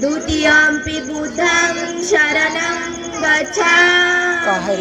द्वितीयंपि बुद्धं शरणं गच्छामि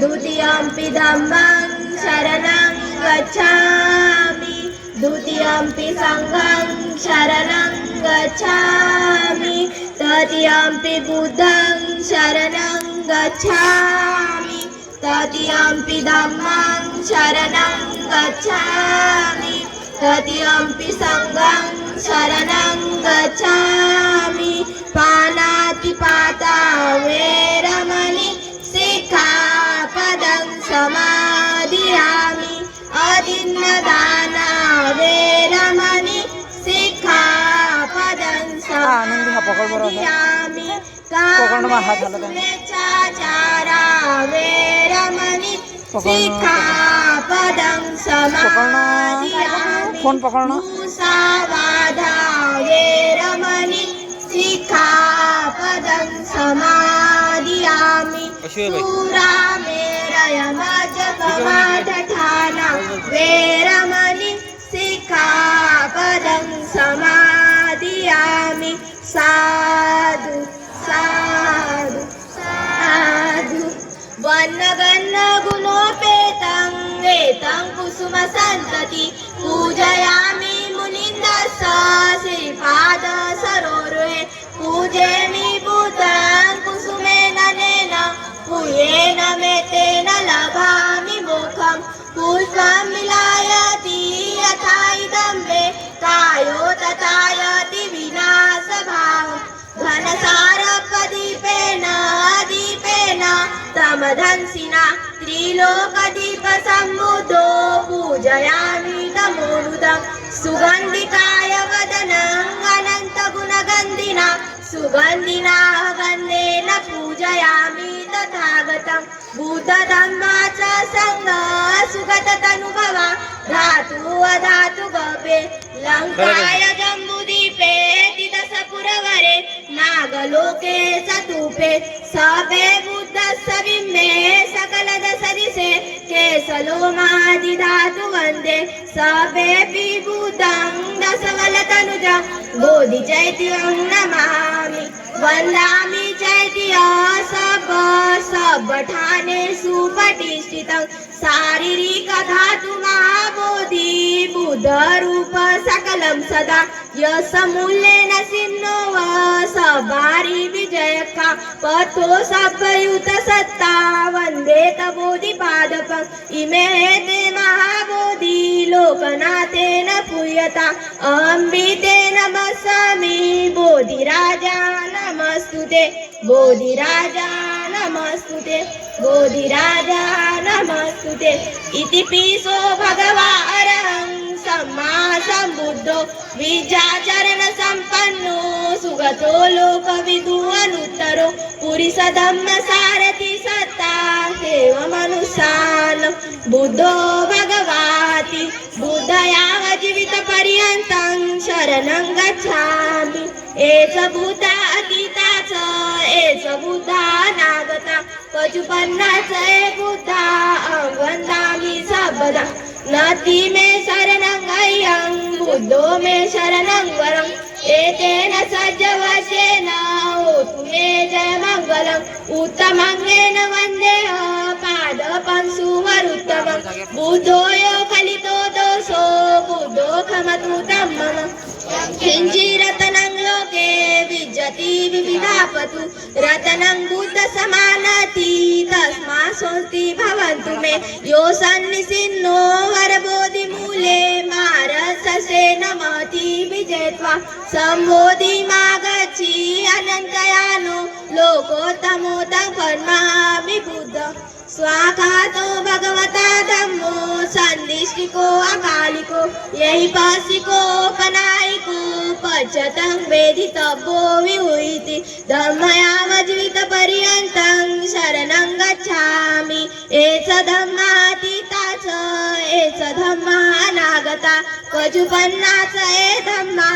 द्वितीयंपि धम्मं शरणं गच्छामि द्वितीयंपि संघं शरणं गच्छामि तृतीयंपि बुद्धं शरणं गच्छामि तृतीयंपि धम्मं शरणं गच्छामि तृतीयंपि संघं शरणं गच्छामि पानातिपाता वैरमणि सिक्खापदं समादियामि अदिन्नदाना वैरमणि सिक्खापदं समादियामि कामेच्छाचारा वैरमणि सिक्खापदं समादियामि मुसावादा वैरमणि सिक्खापदं समादियामि शूरामेरयमजपमादठाना वैरमणि सिक्खापदं समादियामि साधु साधु साधु वन्नगन्न गुणोपेतं वेतं कुसुमसन्तति पूजयामि मुनिन्दस्स श्रीपाद सरोरुहे पूजेमि बुद्धं कुसुमेन नेन पूयेन मे तेन लभामि मोक्षं पुष्पं मिलायति यथा इदं मे कायो तथायति विनाशभावम् घनसारपदीपेन दीपेन तमधंसिना त्रिलोकदीपसम्बुद्धो पूजयामि तमोनुदं सुगन्धिकाय वदनं अनन्तगुणगन्धिना सुगन्धिना गन्धेन पूजयामि तथागतं बुद्धधम्मा च संगा सुगततनुभवा धातु अधातु गपे लङ्काय जम्बुदीपे तितसपुरवरे नागलोके चतुपे सभे बुद्धस्य बिम्बे सकलदशदिशे केशलोमादिधातु वन्दे सभेऽपि बुद्धं दशवलतनुजं बोधिचैत्यं नमामि वन्दामि चैत्य सब्बठानेषु प्रतिष्ठितं शारीरिकधातु महाबोधि बुद्धरूप सकलं सदा यस्मूल्येन सिन्नो सबारि विजयका पथो सभयुत सत्ता वन्दे तबोधिपादपम् इमे ते महाबोधि लोकनाथेन पूयता अम्बिते नमस्सामि बोधिराजा नमस्तुते बोधिराजा नमस्तुते बोधिराजा नमस्तुते इति पिसो भगवान् सम्मा सम्बुद्धो विद्याचरण सम्पन्नो सुगतो लोकविदु अनुत्तरो पुरीसधम्म सारथि सत्ता सेवमनुसानं बुद्धो भगवाति बुद्धयाव जीवितपर्यन्तं शरणं गच्छामि एष बुद्धा अतीता च एष बुद्धा अनागता पचुपन्ना च बुद्धा वन्दामि सर्वदा नति मे शरणं अयं बुद्धो मे शरणं वरम् एतेन सज्जवचेन होतु मे जयमङ्गलम् उत्तमङ्गेन वन्देह पादपं सुवरुत्तमं बुद्धो यो कलितो दोषो बुद्धो खमतु तं मम किञ्चिरतनं लोके विजति विविधापतु रतनं बुद्धसमानति तस्मात् स्वस्ति भवन्तु मे यो सन्निसिन्नो वरबोधिमूले मारससे नमति विजयत्वा सम्बोधिमागच्छि अनन्तयानो लोकोत्तमोदं कर्मामि बुद्ध स्वाखातो भगवता धम्मो सन्दिष्टिको अकालिको यही पासिको पनायिको पच्यतं वेदितव्यो विहुइति धम्मयावजीवितपर्यन्तं शरणं गच्छामि एष धम्मातीता च एष धम्मा अनागता पचुपन्ना च ए धम्मा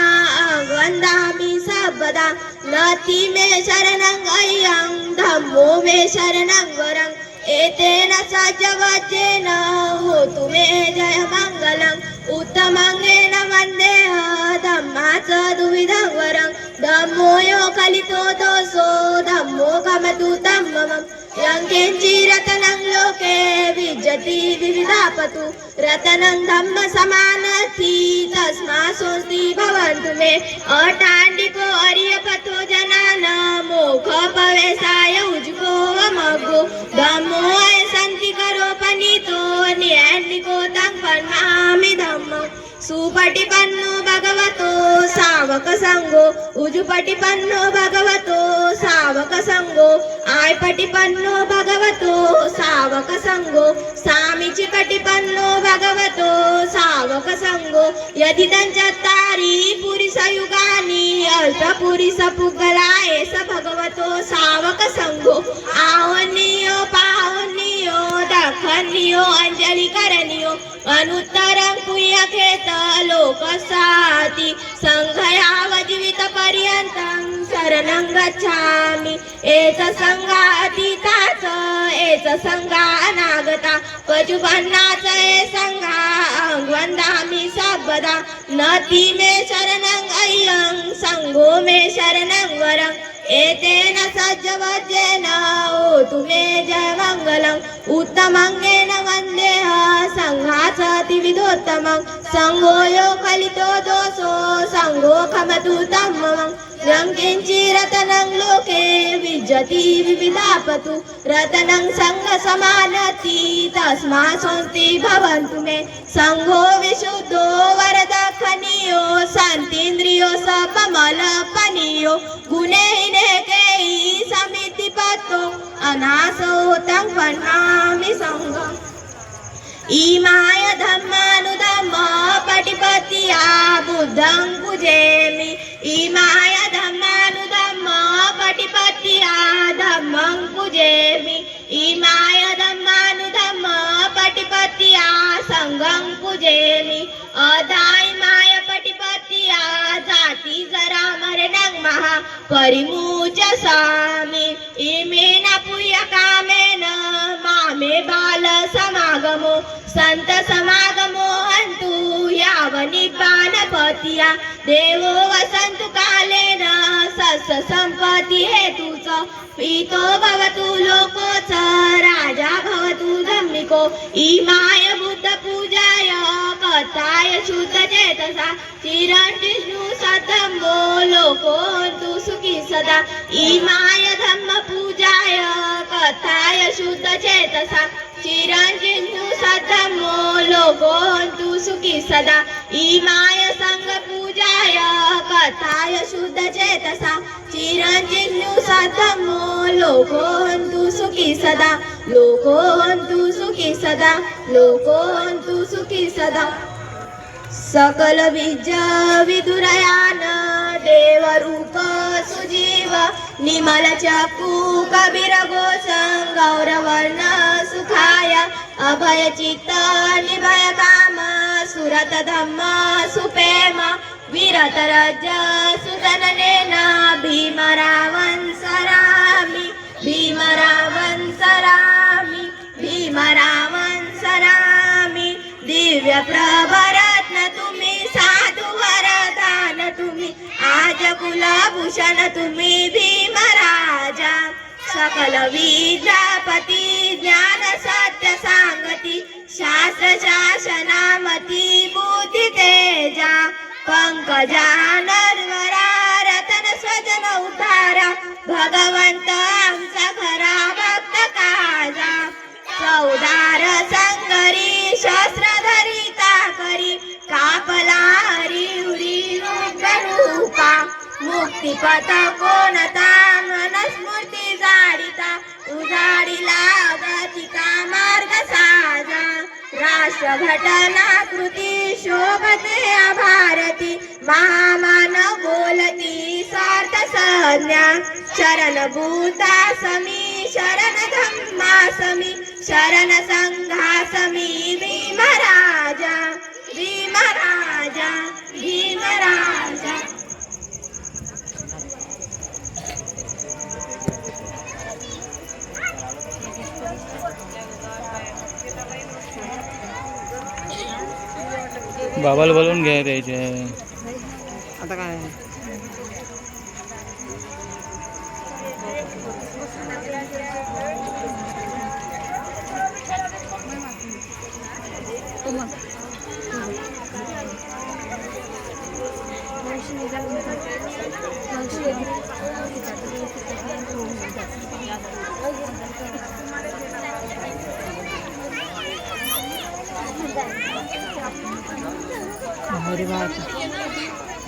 वन्दामि सर्वदा नति मे शरणं अयं धम्मो मे शरणं वरम् एतेन सज्जवचेन होतु मे जयमङ्गलम् उत्तमङ्गेन वन्देह धम्मा च द्विविधं वरं धम्मो यो कलि किंची रतनं लोके विजयति विविधापतु रतनं धम्म समानति तस्मा सोऽस्ति भवन्तु मे अटाण्डिको अर्यपतो जनान मोख पवेशाय उज्को अमग्गो धम्मो सन्ति करोपनीतो नियान्निको तं पन्नामि धम्मं सुपटिपन्नो भगवतो सावक संगो उजुपटिपन्नो भगवतो सावक संगो आयपटिपन्नो भगवतो सावक संगो सामीचिकटिपन्नो भगवतो सावक संगो यदि चत्तारि पुरुषयुगानि अल्पपुरुषपुगलाय स भगवतो सावक संगो आवन्नियो पावन्नियो दखन्नियो अंजलिकरणियो अनुत्तरं पुण्यखेत लोकसाति संघयावजीवितपर्यन्तं शरणं गच्छामि एष संघातीताच एष संघानागता पशुपन्नाच ए संघां वन्दामि सर्वदा नति मे शरणं अय्यं संघो मे शरणं वरम् एतेन सज्जवज्जेन ओतु मे जयमङ्गलम् उत्तमङ्गेन वन्देह संघासतिविधोत्तमं संघो यो कलितो दोषो संघो खमतु तम्मं यं किञ्चिरतनं लोके विजयति विविधापतु रतनं संघसमानति तस्मा सोऽस्ति भवन्तु मे संघो विशुद्धो वरदखनीयो शान्तीन्द्रियो सपमलपनीयो गुणेहिनेकैः समितिपत्तो अनासो तं पन्नामि संघम् इमाय धम्मानुधम्म पटिपत्या बुद्धं पूजेमि इमाय धम्मानुधम्म पटिपत्या धम्मं पूजेमि इमाय धम्मानुधम्म पटिपत्या संघं पूजेमि अधाइमाय पटिपत्या जाति जरा मरणं महा परिमुचसामि इमेन पुण्यकामेन मामे बाल समागमो संत समागमो हन्तु यावनिब्बानपत्या देवो वसन्तु कालेन सस्य सम्पत्ति हेतु च पीतो भवतु लोको च राजा भवतु धम्मिको इमाय बुद्ध पूजाय कथाय शुद्ध चेतसा चिरञ्जिष्णु सद्धम्मो लोको हन्तु सुखी सदा इमाय धम्म पूजाय कथाय शुद्ध चेतसा चिरञ्जिष्णु सद्धम्मो लोको हन्तु सुखी सदा इमाय संघ पूजाय कथाय शुद्ध चेतसा चिरञ्जिष्णु सद्धम्मो लोको हन्तु सुखी सदा लोको हन्तु सुखी सदा लोको हन्तु सुखी सदा सकल बीज विदुरयान देवरूप सुजीव निमल चक्षु कबीर घोष गौरवर्ण सुखाय अभय चित्त निभय काम सुरत धम्म सुपेम विरत रज सुदननेन भीम रावण सरामि भीम रावण सरामि भीम रावण सरामि दिव्य प्रभरत्न तुम्ही साधु वरदान तुम्ही आज कुलभूषण तुम्ही भीम राजा सकल विद्यापती ज्ञान सत्य सांगती शास्त्र शासनामती बुद्धी तेजा पंकजा नरवरा रतन स्वजन उद्धारा भगवंत आमचा खरा भक्त काजा चौदार संगरी शस्त्र धरिता करी कापला हरी उरी रूपा मुक्तिपथ कोणता मनस्मृती जाडिता उजाडिला गतिका मार्ग साजा राष्ट्र घटना कृती शोभते भारती महामानव बोलती सार्थ संज्ञा शरण भूता समी शरण धम्मा समी शरण संघा समी भीम राजा भीम राजा भीम राजा बाबाला बोलवून घ्या द्यायचे आता काय अरे बाप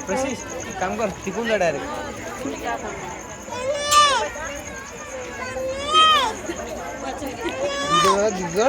प्रशिष काम कर तिकून जा डायरेक्ट